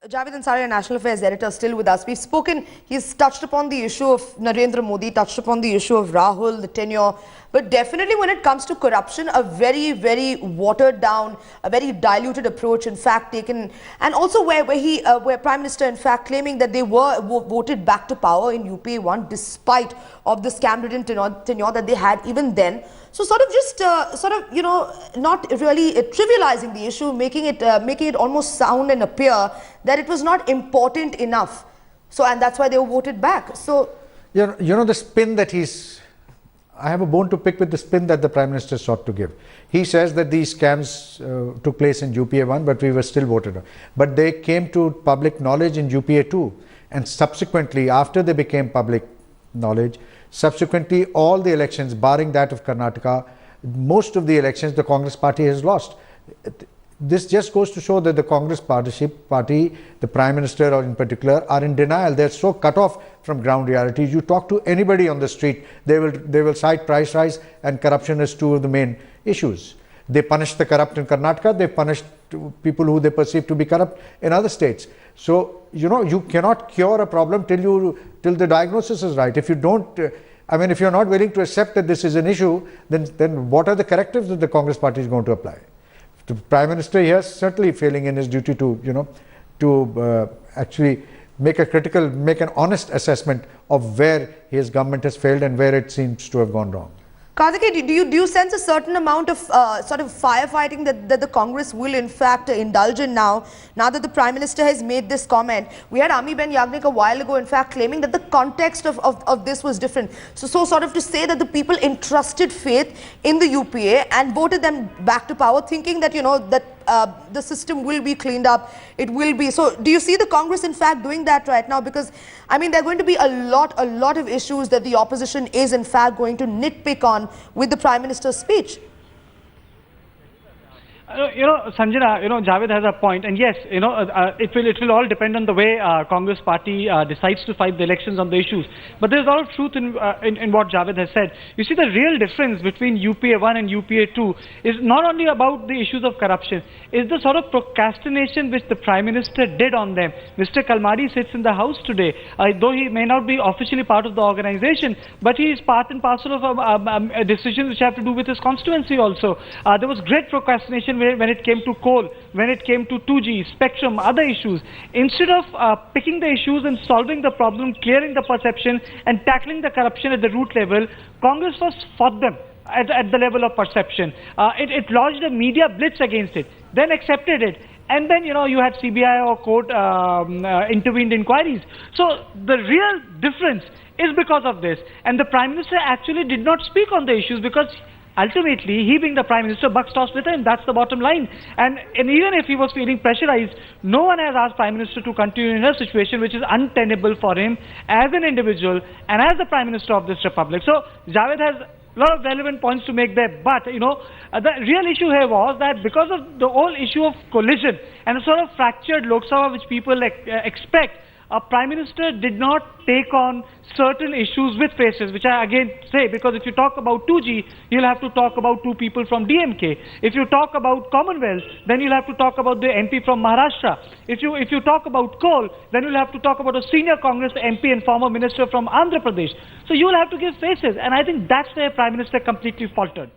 Javed Ansari, our National Affairs Editor, still with us. We've spoken, he's touched upon the issue of Narendra Modi, touched upon the issue of Rahul, the tenure. But definitely when it comes to corruption, a very, very watered down, a very diluted approach, in fact, taken. And also where Prime Minister, in fact, claiming that they were voted back to power in UPA 1 despite of the scam-ridden tenure that they had even then. So sort of just, not really trivializing the issue, making it almost sound and appear that it was not important enough. So, and that's why they were voted back. So, you know the spin that I have a bone to pick with the spin that the Prime Minister sought to give. He says that these scams took place in UPA 1, but we were still voted on. But they came to public knowledge in UPA 2. And subsequently, after they became public knowledge, subsequently all the elections, barring that of Karnataka, most of the elections the Congress party has lost. This just goes to show that the Congress party, the Prime Minister or in particular, are in denial. They're so cut off from ground realities. You talk to anybody on the street, they will cite price rise and corruption as two of the main issues. They punish the corrupt in Karnataka, they punish people who they perceive to be corrupt in other states. So, you cannot cure a problem till the diagnosis is right. If you don't, if you're not willing to accept that this is an issue, then what are the correctives that the Congress party is going to apply? The Prime Minister here is certainly failing in his duty to actually make an honest assessment of where his government has failed and where it seems to have gone wrong. Karthikeyan, do you sense a certain amount of sort of firefighting that the Congress will in fact indulge in now that the Prime Minister has made this comment? We had Ami-Ben Yagnik a while ago in fact claiming that the context of this was different. So sort of to say that the people entrusted faith in the UPA and voted them back to power thinking that, the system will be cleaned up, it will be. So do you see the Congress in fact doing that right now? Because there are going to be a lot of issues that the opposition is in fact going to nitpick on with the Prime Minister's speech. Sanjana, Javed has a point, and yes, it will all depend on the way Congress party decides to fight the elections on the issues. But there's a lot of truth in what Javed has said. You see, the real difference between UPA 1 and UPA 2 is not only about the issues of corruption, is the sort of procrastination which the Prime Minister did on them. Mr. Kalmadi sits in the House today, though he may not be officially part of the organization, but he is part and parcel of a decision which have to do with his constituency also. There was great procrastination when it came to coal, when it came to 2G, spectrum, other issues. Instead of picking the issues and solving the problem, clearing the perception and tackling the corruption at the root level, Congress first fought them at the level of perception. It lodged a media blitz against it, then accepted it. And then, you had CBI or court intervened inquiries. So the real difference is because of this. And the Prime Minister actually did not speak on the issues because ultimately, he being the Prime Minister, buck stops with him. That's the bottom line. And even if he was feeling pressurized, no one has asked Prime Minister to continue in a situation which is untenable for him as an individual and as the Prime Minister of this Republic. So, Javed has a lot of relevant points to make there. But, the real issue here was that because of the whole issue of collision and a sort of fractured Lok Sabha which people expect, a Prime Minister did not take on certain issues with faces, which I again say, because if you talk about 2G, you'll have to talk about two people from DMK. If you talk about Commonwealth, then you'll have to talk about the MP from Maharashtra. If you talk about coal, then you'll have to talk about a senior Congress MP and former minister from Andhra Pradesh. So you'll have to give faces, and I think that's where Prime Minister completely faltered.